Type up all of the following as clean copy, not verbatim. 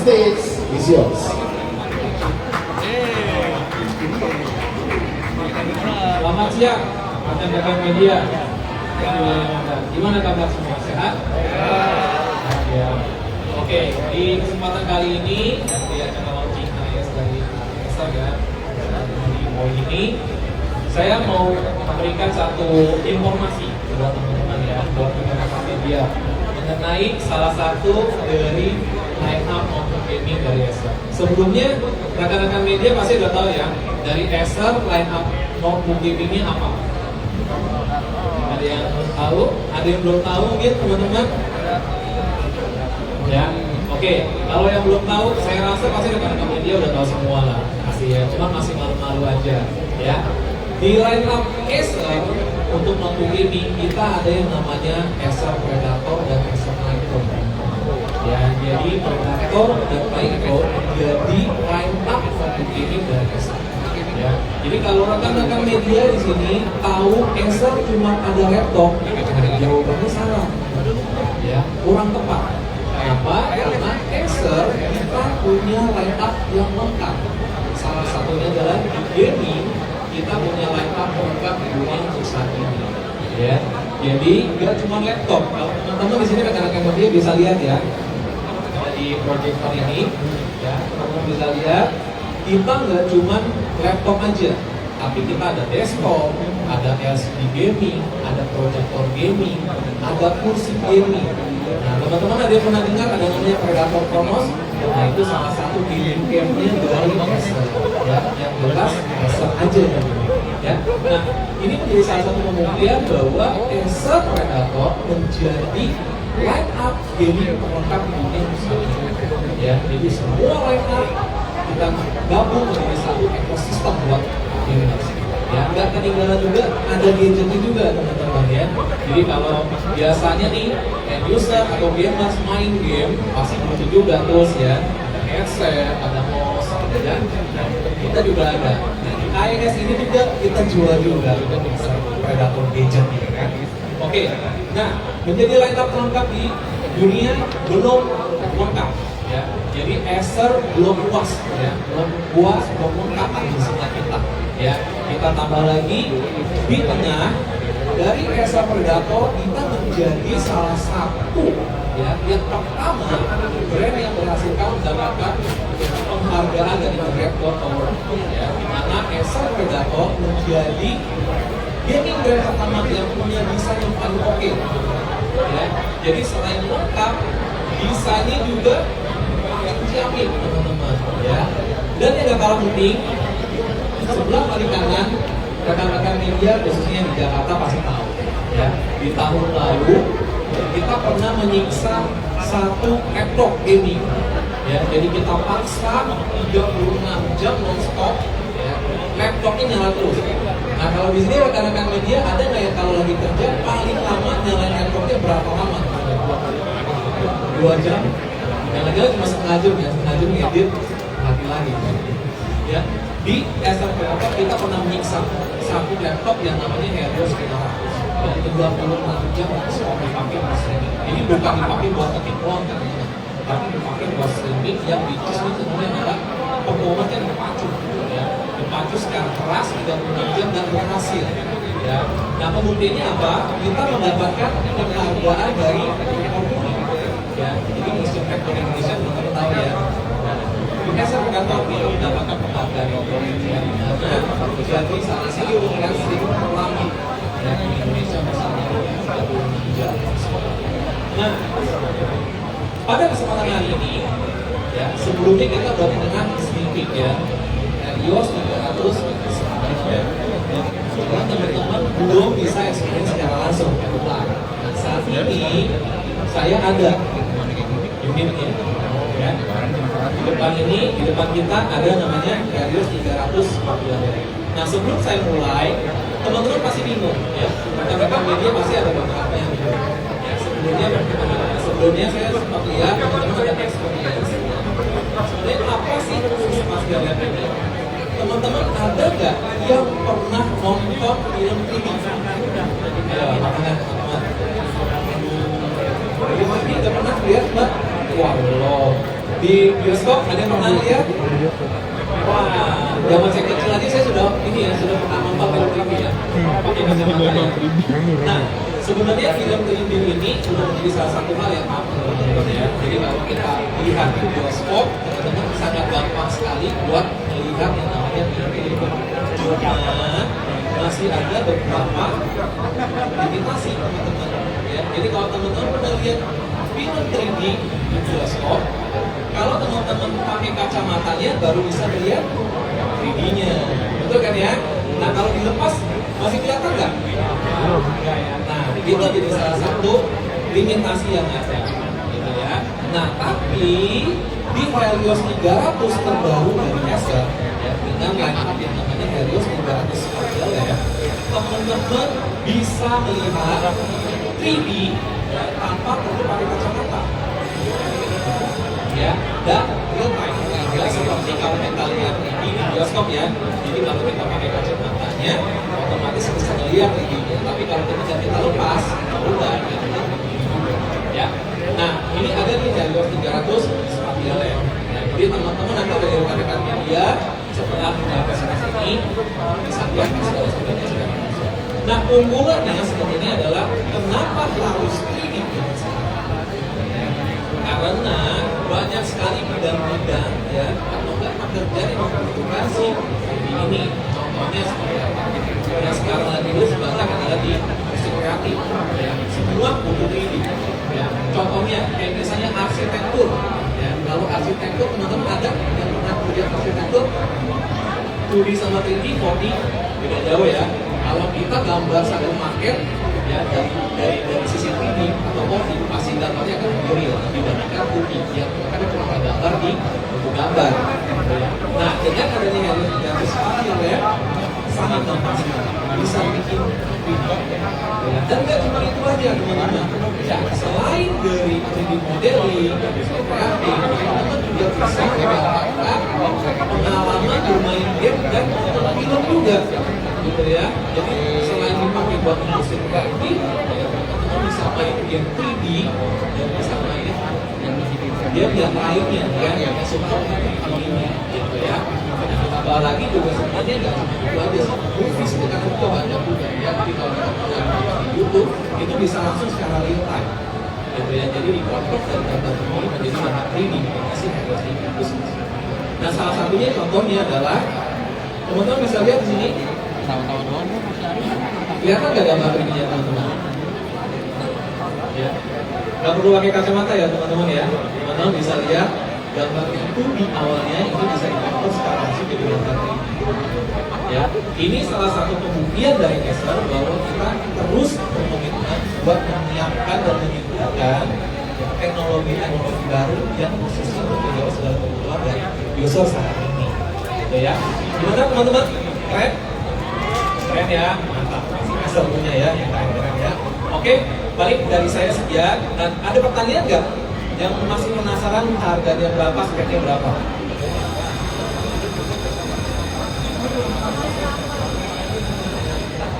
stage is yours. Selamat siang, rekan-rekan media. Gimana kabar semua? Sehat? Ya. Oke, di kesempatan kali ini di acara launching IS dari Acer ya, di Boy ini, saya mau memberikan satu informasi buat teman-teman ya, buat rekan-rekan media mengenai salah satu dari line up notebook gaming dari Acer. Sebelumnya rekan-rekan media pasti udah tahu ya, dari Acer line up notebook gamingnya apa? Ada yang tahu? Ada yang belum tahu mungkin teman-teman? Ya, oke. Kalau yang belum tahu, saya rasa pasti rekan-rekan media udah tahu semua lah, pasti ya. Cuma masih malu-malu aja, ya. Di line up Acer untuk notebook gaming kita ada yang namanya Acer Predator dan Acer Nitro. Ya, jadi Predator dan Nitro jadi line up notebook gaming dari Acer. Ya, jadi kalau rekan-rekan media di sini tahu Acer cuma ada laptop, jawabannya salah. Ya, kurang tepat. Kenapa? Karena Acer kita punya line up yang lengkap. Salah satunya adalah di gaming kita punya line up lengkap di dunia untuk saat ini. Ya, jadi nggak cuma laptop. Kalau teman-teman di sini rekan-rekan media bisa lihat ya, di proyektor ini, ya, teman-teman bisa lihat kita nggak cuma laptop aja, tapi kita ada desktop, ada LCD gaming, ada proyektor gaming, ada kursi gaming. Nah, teman-teman ada yang pernah dengar ada namanya Predator Chronos? Nah, itu salah satu gaming gamenya dari Acer, ya, yang jelas Acer aja ya. Nah, ini menjadi salah satu pembuktian bahwa Acer Predator menjadi line up gaming terlengkap di dunia ya. Jadi semua line up kita gabung menjadi satu ekosistem buat gamers. Ya, nggak ketinggalan juga ada gadgetnya juga teman-teman ya. Jadi kalau biasanya nih end user atau gamers main game pasti butuh juga terus ya. Ada headset, ada mouse, ya. Kita juga ada. Nah, di IS ini juga kita jual juga Predator gadget gitu kan. Oke, nah menjadi line up lengkap di dunia belum lengkap. Ya, jadi Acer belum puas, ya, belum lengkap isinya kita. Ya, kita tambah lagi di tengah dari Acer Predator kita menjadi salah satu ya yang pertama brand yang berhasil mendapatkan penghargaan dari Red Dot Award. Ya, di mana Acer Predator menjadi gaming brand pertama yang punya desain yang paling oke. Ya, jadi selain lengkap, desainnya juga dijamin teman-teman ya. Dan yang gak kalah penting, sebelah paling kanan rekan-rekan media khususnya di Jakarta pasti tahu ya, di tahun lalu kita pernah menyiksa satu laptop gaming ya. Jadi kita paksa 36 jam non-stop ya, laptopnya nyala terus. Nah, kalau di sini rekan-rekan media ada nggak yang kalau lagi kerja paling lama nyalain laptopnya berapa lama? 2 jam? Jangan-jangan cuma setengah jam ngedit mati lagi ya. Di Acer Predator kita pernah menyiksa satu laptop yang namanya Helios 500 dan 36 jam non-stop dipakai buat streaming. Ini bukan dipakai buat ngetik doang kan, tapi dipakai buat streaming yang bisnis itu sebenarnya adalah performanya terpacu ya, terpacu secara keras 36 jam dan berhasil ya. Nah, pembuktiannya apa? Kita mendapatkan penghargaan dari Omni ya. Jadi Museum Factory Indonesia teman-teman tahu ya. Acer Predator kita mendapatkan penghargaan Omni ya, di mana jadi salah satu yang streaming terlama ya di Indonesia bersama 36 jam. Nah, pada kesempatan hari ini ya, sebelumnya kita udah mendengar sedikit ya Helios 300 ya. Karena teman-teman belum bisa experience secara langsung nah, saat ini saya ada unitnya ya. Di depan kita ada namanya Helios 340. Nah, sebelum saya mulai, teman-teman pasti bingung ya. Rekan-rekan media pasti ada beberapa yang bingung. Ya, sebelumnya saya sempat lihat teman-teman ada experience. Sebenarnya apa sih Mas Galian ini? Teman-teman ada nggak yang pernah nonton film ini? Ya, teman-teman. Film ini udah pernah lihat nggak? Wah, belum. di bioskop ada yang pernah lihat? Wah, zaman saya kecil aja saya sudah pernah nonton film 3D ya, pakai kacamata ya. Nah, sebenarnya film 3D ini sudah menjadi salah satu hal yang aman teman-teman ya. Jadi kalau kita lihat di bioskop, teman-teman sangat gampang sekali buat melihat yang namanya film 3D. Cuma masih ada beberapa limitasi teman-teman ya. Jadi kalau teman-teman pernah lihat film 3D di bioskop, kalau teman-teman pakai kacamatanya baru bisa melihat 3D-nya, betul kan ya? Nah kalau dilepas masih kelihatan nggak? Nah itu jadi salah satu limitasi yang ada, gitu ya. Nah tapi di Helios 300 terbaru dari Acer ya, dengan line up yang namanya Helios 300 Spatial ya, teman-teman bisa melihat 3D ya, tanpa perlu pakai kacamata. Ya, dan real time ya, seperti kalau kita lihat di bioskop ya. Jadi kalau kita pakai kacamatanya otomatis bisa melihat ini, tapi kalau kita lepas udah ya. Nah ini ada di Helios 300 Spatial ya. Nah, jadi teman-teman nanti ada di rekan-rekan media setelah presentasi ini bisa lihat segala sesuatunya. Nah unggulannya sebenarnya adalah kenapa harus ini? Karena banyak sekali bidang-bidang ya atau enggak pekerjaan yang membutuhkan si ini. Contohnya seperti apa? Yang sekarang lagi banyak adalah di musik kreatif ya. Semua butuh ini ya. Contohnya kayak misalnya arsitektur ya. Kalau arsitektur teman-teman ada yang pernah kerja arsitektur 2D sama 3D, 4D beda jauh ya. Kalau kita gambar satu maket ya dari sisi 3D atau 4D pasti gambarnya akan lebih real dibandingkan 2D yang karena cuma ada gambar di bentuk gambar. Nah dengan adanya Helios 300 Spatial ya sangat gampang sekali bisa bikin video ya. Dan nggak cuma itu aja teman-teman ya, selain dari 3D modeling kreatif teman-teman juga bisa mendapatkan pengalaman bermain game dan menonton film juga gitu ya. Jadi selain dipakai buat musik kreatif ya, teman-teman bisa main game 3D dan bisa main game yang lainnya ya, yang support ini gitu ya. Apalagi juga sebenarnya nggak cuma itu aja sih, movies itu kan juga banyak juga ya. Jadi kalau kita punya di YouTube itu bisa langsung secara real time gitu ya. Jadi dikonvert dari gambar ini menjadi gambar 3D dikasih Helios 300. Nah salah satunya contohnya adalah teman-teman bisa lihat di sini. Tahu-tahu doang kelihatan nggak gambar 3D-nya teman-teman? Ya, nggak perlu pakai kacamata ya teman-teman ya. Teman-teman bisa lihat gambar itu di awalnya itu bisa dikonvert secara langsung jadi gambar 3D. Ya, ini salah satu pembuktian dari Acer bahwa kita terus berkomitmen buat menyiapkan dan menyediakan teknologi-teknologi baru yang khususnya untuk menjawab segala kebutuhan dari user saat ini. Gitu ya. Gimana teman-teman? Keren? Keren ya, mantap. Acer punya ya, yang keren-keren ya. Oke, balik dari saya sekian. Dan ada pertanyaan nggak? Yang masih penasaran harganya berapa, speknya berapa?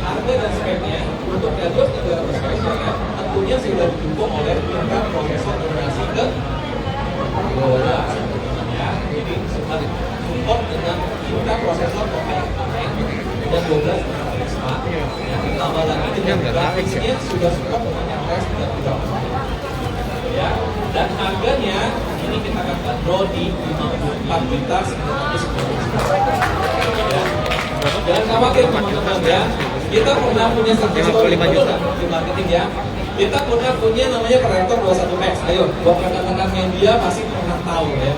Harga dan speknya untuk Helios 300 Spatial ya, tentunya sudah didukung oleh tingkat prosesor generasi ke-12 ya. Jadi sempat support dengan tingkat prosesor dan 12 smart ya. Ditambah lagi dengan grafiknya sudah support dengan yang res dan ya. Dan harganya ini kita akan bandrol di 54 juta 990 ya. Jangan khawatir teman-teman ya. Kita pernah punya sukses story di marketing ya. Kita pernah punya namanya Predator 21X. Ayo, buat rekan-rekan media pasti pernah tahu ya.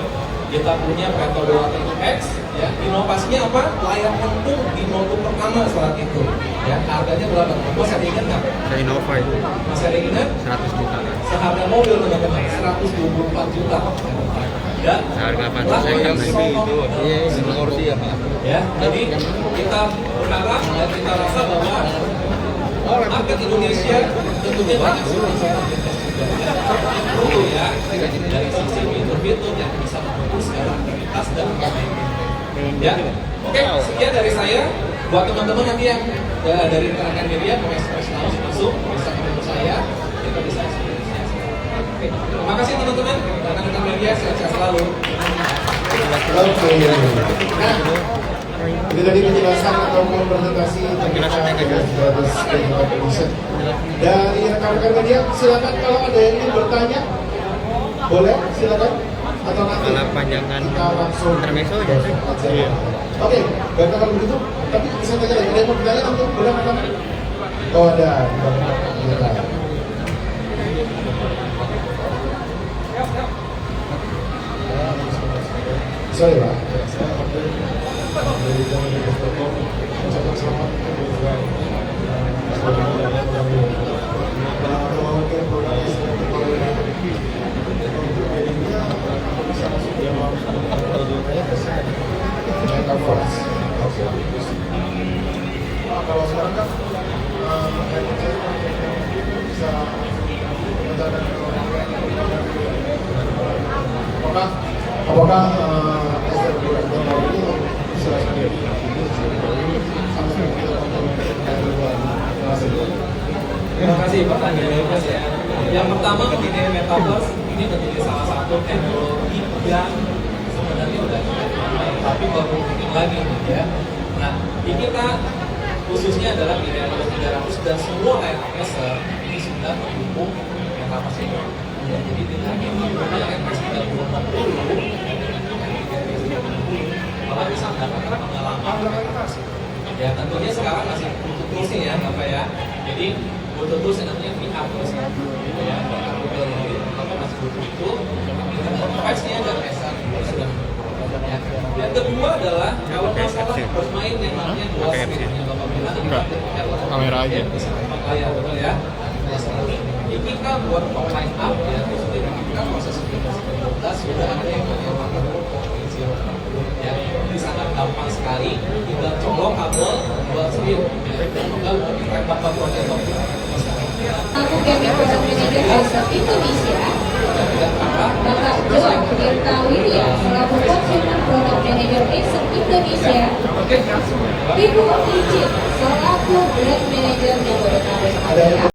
Kita punya Predator 21X ya. Inovasinya apa? Layar lentung di notebook pertama saat itu. Ya, harganya berapa? Masih ada ingat nggak? Saya Innova itu. Masih ada ingat? 100 juta. Seharga mobil teman-teman 124 juta. Ya. Harga pantas saya yang itu. Iya, Corsi ya, Pak. Ya, jadi kita berharap dan kita rasa bahwa market Indonesia tentunya banyak sekali perlu ya dari sisi fitur-fitur yang bisa mendukung segala aktivitas dan ya. Oke, sekian dari saya. Buat teman-teman nanti yang dari rekan media mau ekspresi langsung bisa ketemu saya, kita bisa ekspresi. Oke, terima kasih teman-teman rekan-rekan media. dia sehat selalu. Oke. Nah, itu tadi penjelasan ataupun presentasi dari rekan-rekan media. Silakan kalau ada yang ingin bertanya, boleh silakan. Atau nanti panjangan kita langsung intermezzo aja sih. Iya. Oke, baik kalau begitu. Tapi saya tanya lagi, ada yang mau bertanya untuk boleh pertama? Oh ada. Iya. Sorry Pak. Kalau sekarang kan bisa apakah Terima kasih pertanyaannya Mas ya. Yang pertama mengenai metaverse ini menjadi salah satu teknologi yang sebenarnya udah dipakai, tapi baru mungkin lagi nih ya. Nah, di kita khususnya adalah di Dynamics 300 dan semua layar tracer ini sudah mendukung metaverse ini. Ya, jadi dengan menggunakan RTX 3060 malah bisa mendapatkan pengalaman metaverse. Ya tentunya sekarang masih butuh toolsnya ya Bapak ya. Jadi butuh tools yang namanya VR tools gitu ya. Google ini Bapak masih butuh itu. Device-nya dan SR sudah. Ya. Yang kedua adalah kalau masalah bermain yang namanya dual screen yang Bapak bilang Kamera aja. bisa layar betul ya. Ini kita buat online app ya, khususnya kita proses aplikasi 12 sudah ada yang namanya ya, ini sangat gampang sekali, tinggal colok kabel buat screen ya, tinggal ditembak ke proyektor. Aku Kemi Product Manager Acer Indonesia. Bapak Joan Tirtawi ya, selaku Consumer Product Manager Acer Indonesia. Ibu izin selaku Brand Manager Jabodetabek.